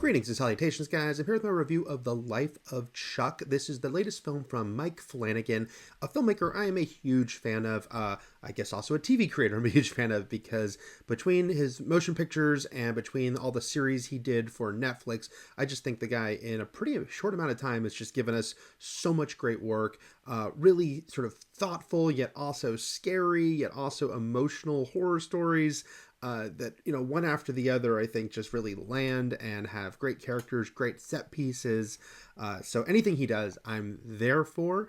Greetings and salutations, guys. I'm here with my review of The Life of Chuck. This is the latest film from Mike Flanagan, a filmmaker I am a huge fan of. I guess also a TV creator I'm a huge fan of, because between his motion pictures and between all the series he did for Netflix, I just think the guy in a pretty short amount of time has just given us so much great work. Really sort of thoughtful, yet also scary, yet also emotional horror stories. That, one after the other, I think just really land and have great characters, great set pieces. So anything he does, I'm there for.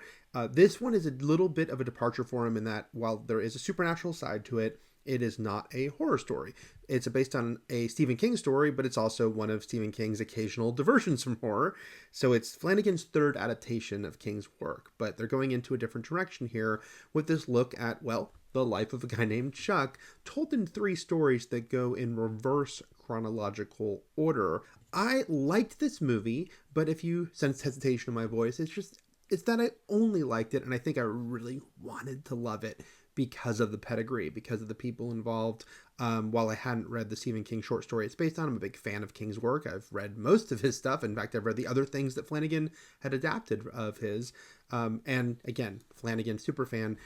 This one is a little bit of a departure for him in that while there is a supernatural side to it, it is not a horror story. It's based on a Stephen King story, but it's also one of Stephen King's occasional diversions from horror. So it's Flanagan's third adaptation of King's work, but they're going into a different direction here with this look at, well, the life of a guy named Chuck, told in 3 stories that go in reverse chronological order. I liked this movie, but if you sense hesitation in my voice, it's that I only liked it, and I think I really wanted to love it because of the pedigree, because of the people involved. While I hadn't read the Stephen King short story it's based on, I'm a big fan of King's work. I've read most of his stuff. In fact, I've read the other things that Flanagan had adapted of his. And again, Flanagan, super fan.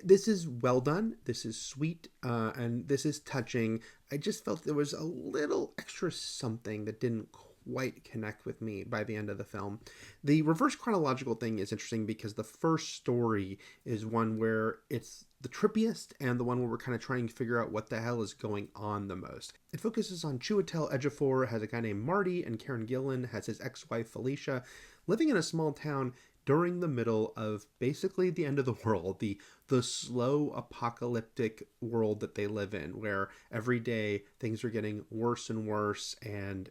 This is well done. This is sweet, and this is touching. I just felt there was a little extra something that didn't quite connect with me by the end of the film. The reverse chronological thing is interesting because the first story is one where it's the trippiest and the one where we're kind of trying to figure out what the hell is going on the most. It focuses on Chiwetel Ejiofor has a guy named Marty, and Karen Gillan has his ex-wife Felicia, living in a small town during the middle of basically the end of the world, the slow apocalyptic world that they live in, where every day things are getting worse and worse, and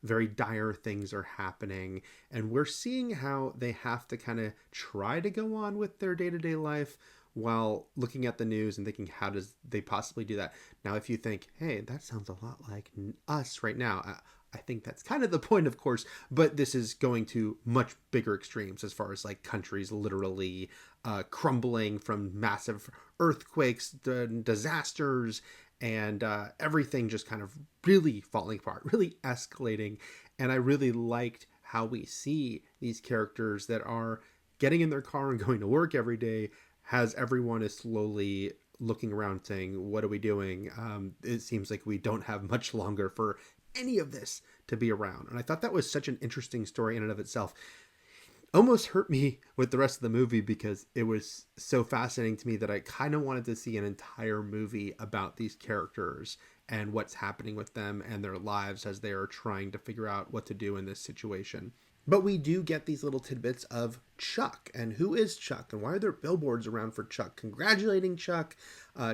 very dire things are happening. And we're seeing how they have to kind of try to go on with their day-to-day life while looking at the news and thinking, how does they possibly do that? Now, if you think, hey, that sounds a lot like us right now, I think that's kind of the point, of course, but this is going to much bigger extremes as far as like countries literally crumbling from massive earthquakes, disasters, and everything just kind of really falling apart, really escalating. And I really liked how we see these characters that are getting in their car and going to work every day, as everyone is slowly looking around saying, what are we doing? It seems like we don't have much longer for any of this to be around. And I thought that was such an interesting story in and of itself. Almost hurt me with the rest of the movie because it was so fascinating to me that I kind of wanted to see an entire movie about these characters and what's happening with them and their lives as they are trying to figure out what to do in this situation. But we do get these little tidbits of Chuck, and who is Chuck, and why are there billboards around for Chuck congratulating Chuck?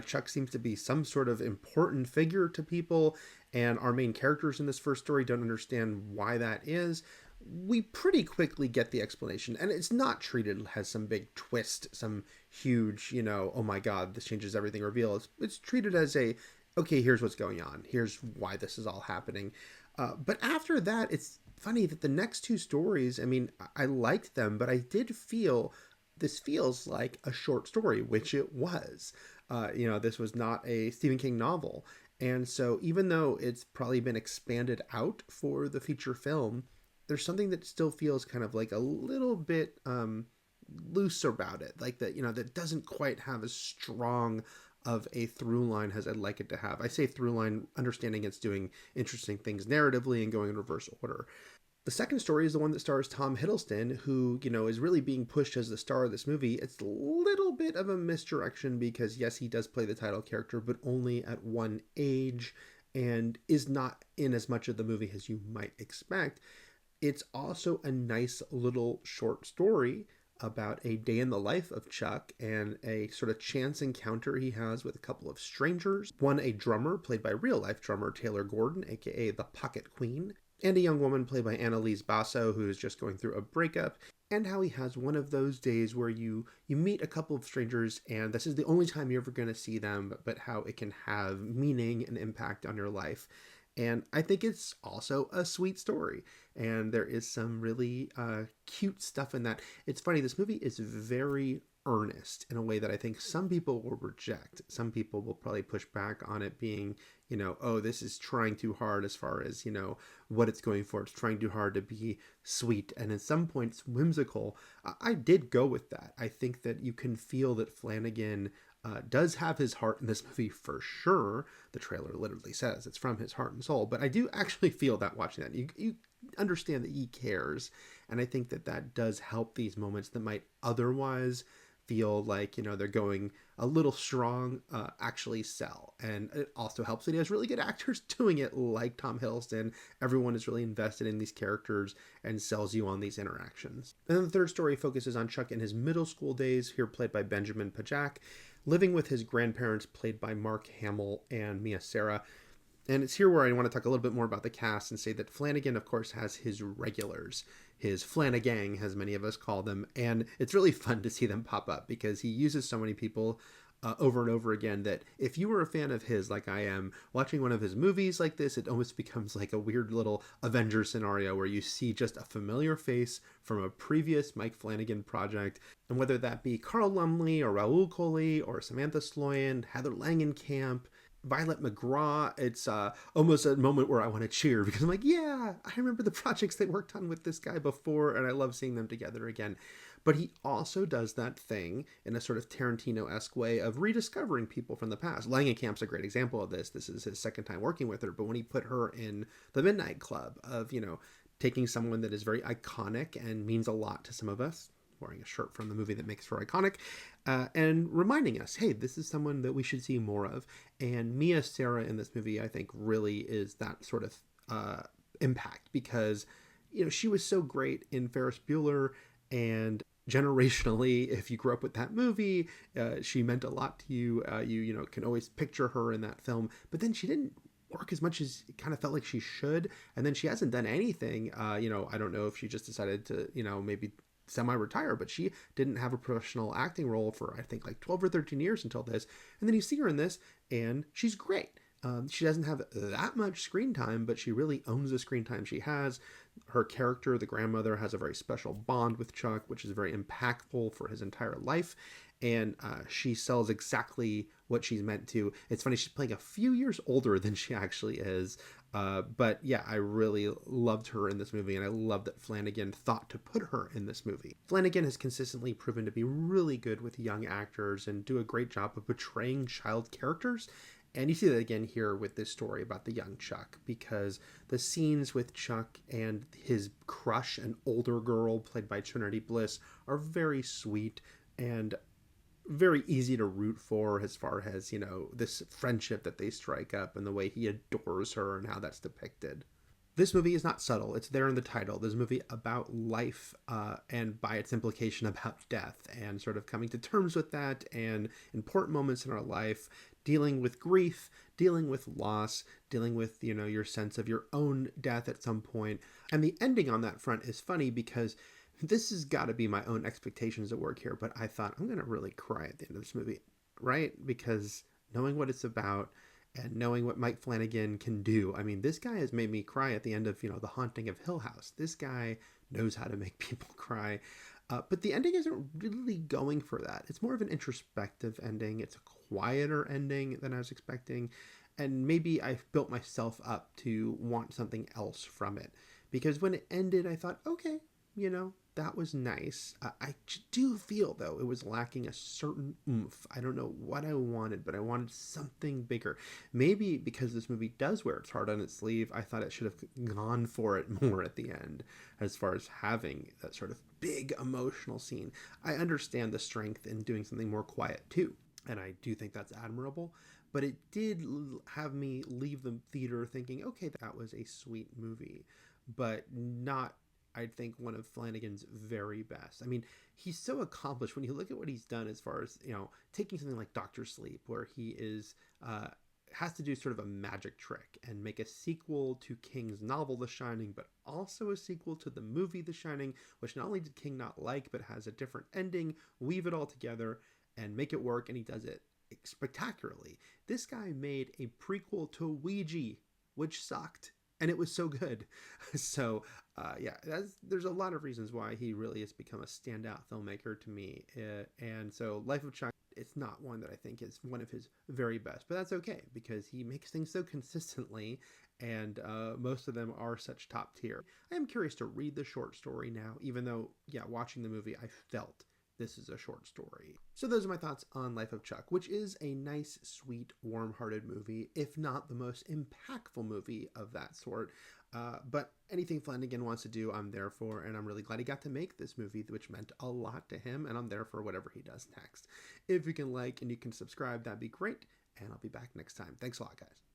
Chuck seems to be some sort of important figure to people, and our main characters in this first story don't understand why that is. We pretty quickly get the explanation, and it's not treated as some big twist, some huge, oh my god, this changes everything reveal. It's treated as okay, here's what's going on. Here's why this is all happening. But after that, it's funny that the next 2 stories, I mean, I liked them, but I did feel this feels like a short story, which it was. This was not a Stephen King novel. And so even though it's probably been expanded out for the feature film, there's something that still feels kind of like a little bit loose about it. Like that, that doesn't quite have as strong of a through line as I'd like it to have. I say through line, understanding it's doing interesting things narratively and going in reverse order. The second story is the one that stars Tom Hiddleston, who, is really being pushed as the star of this movie. It's a little bit of a misdirection because, yes, he does play the title character, but only at one age and is not in as much of the movie as you might expect. It's also a nice little short story about a day in the life of Chuck and a sort of chance encounter he has with a couple of strangers. One, a drummer played by real-life drummer Taylor Gordon, aka the Pocket Queen, and a young woman played by Annalise Basso, who is just going through a breakup, and how he has one of those days where you meet a couple of strangers and this is the only time you're ever going to see them, but how it can have meaning and impact on your life. And I think it's also a sweet story. And there is some really cute stuff in that. It's funny, this movie is very earnest in a way that I think some people will reject. Some people will probably push back on it being, oh, this is trying too hard as far as, what it's going for. It's trying too hard to be sweet and at some points whimsical. I did go with that. I think that you can feel that Flanagan does have his heart in this movie for sure. The trailer literally says it's from his heart and soul, but I do actually feel that watching that. You understand that he cares, and I think that that does help these moments that might otherwise feel like they're going a little strong actually sell. And it also helps that he has really good actors doing it, like Tom Hiddleston. Everyone is really invested in these characters and sells you on these interactions. And then the third story focuses on Chuck in his middle school days, here played by Benjamin Pajak, living with his grandparents played by Mark Hamill and Mia Sara. And it's here where I want to talk a little bit more about the cast and say that Flanagan, of course, has his regulars, his Flanagang, as many of us call them. And it's really fun to see them pop up because he uses so many people over and over again that if you were a fan of his, like I am, watching one of his movies like this, it almost becomes like a weird little Avengers scenario where you see just a familiar face from a previous Mike Flanagan project. And whether that be Carl Lumley or Raoul Coley or Samantha Sloyan, Heather Langenkamp, Violet McGraw, it's almost a moment where I want to cheer because I'm like, yeah, I remember the projects they worked on with this guy before, and I love seeing them together again. But he also does that thing in a sort of Tarantino-esque way of rediscovering people from the past. Langenkamp's a great example of this. This is his second time working with her, but when he put her in The Midnight Club, of, taking someone that is very iconic and means a lot to some of us, wearing a shirt from the movie that makes her iconic, and reminding us, hey, this is someone that we should see more of. And Mia Sara in this movie, I think, really is that sort of impact because, she was so great in Ferris Bueller, and generationally, if you grew up with that movie, she meant a lot to you. You can always picture her in that film, but then she didn't work as much as it kind of felt like she should. And then she hasn't done anything. I don't know if she just decided to, maybe semi-retire, but she didn't have a professional acting role for I think like 12 or 13 years until this. And then you see her in this and she's great. She doesn't have that much screen time, but she really owns the screen time she has. Her character, the grandmother, has a very special bond with Chuck, which is very impactful for his entire life. And she sells exactly what she's meant to. It's funny, she's playing a few years older than she actually is. But yeah, I really loved her in this movie, and I love that Flanagan thought to put her in this movie. Flanagan has consistently proven to be really good with young actors and do a great job of portraying child characters. And you see that again here with this story about the young Chuck, because the scenes with Chuck and his crush, an older girl played by Trinity Bliss, are very sweet and very easy to root for as far as, this friendship that they strike up and the way he adores her and how that's depicted. This movie is not subtle. It's there in the title. This is a movie about life and by its implication about death and sort of coming to terms with that and important moments in our life, dealing with grief, dealing with loss, dealing with, your sense of your own death at some point. And the ending on that front is funny because this has got to be my own expectations at work here, but I thought I'm going to really cry at the end of this movie, right? Because knowing what it's about and knowing what Mike Flanagan can do. I mean, this guy has made me cry at the end of, The Haunting of Hill House. This guy knows how to make people cry. But the ending isn't really going for that. It's more of an introspective ending. It's a quieter ending than I was expecting. And maybe I built myself up to want something else from it. Because when it ended, I thought, okay, that was nice. I do feel, though, it was lacking a certain oomph. I don't know what I wanted, but I wanted something bigger. Maybe because this movie does wear its heart on its sleeve, I thought it should have gone for it more at the end, as far as having that sort of big emotional scene. I understand the strength in doing something more quiet, too, and I do think that's admirable. But it did have me leave the theater thinking, okay, that was a sweet movie, but not, I think, one of Flanagan's very best. I mean, he's so accomplished when you look at what he's done as far as, taking something like Doctor Sleep, where he is, has to do sort of a magic trick and make a sequel to King's novel, The Shining, but also a sequel to the movie, The Shining, which not only did King not like, but has a different ending, weave it all together and make it work, and he does it spectacularly. This guy made a prequel to Ouija, which sucked, and it was so good. So yeah, there's a lot of reasons why he really has become a standout filmmaker to me. And so Life of Chuck, it's not one that I think is one of his very best, but that's okay because he makes things so consistently, and most of them are such top tier. I am curious to read the short story now, even though, yeah, watching the movie, I felt this is a short story. So those are my thoughts on Life of Chuck, which is a nice, sweet, warm-hearted movie, if not the most impactful movie of that sort. But anything Flanagan wants to do, I'm there for, and I'm really glad he got to make this movie, which meant a lot to him, and I'm there for whatever he does next. If you can like and you can subscribe, that'd be great, and I'll be back next time. Thanks a lot, guys.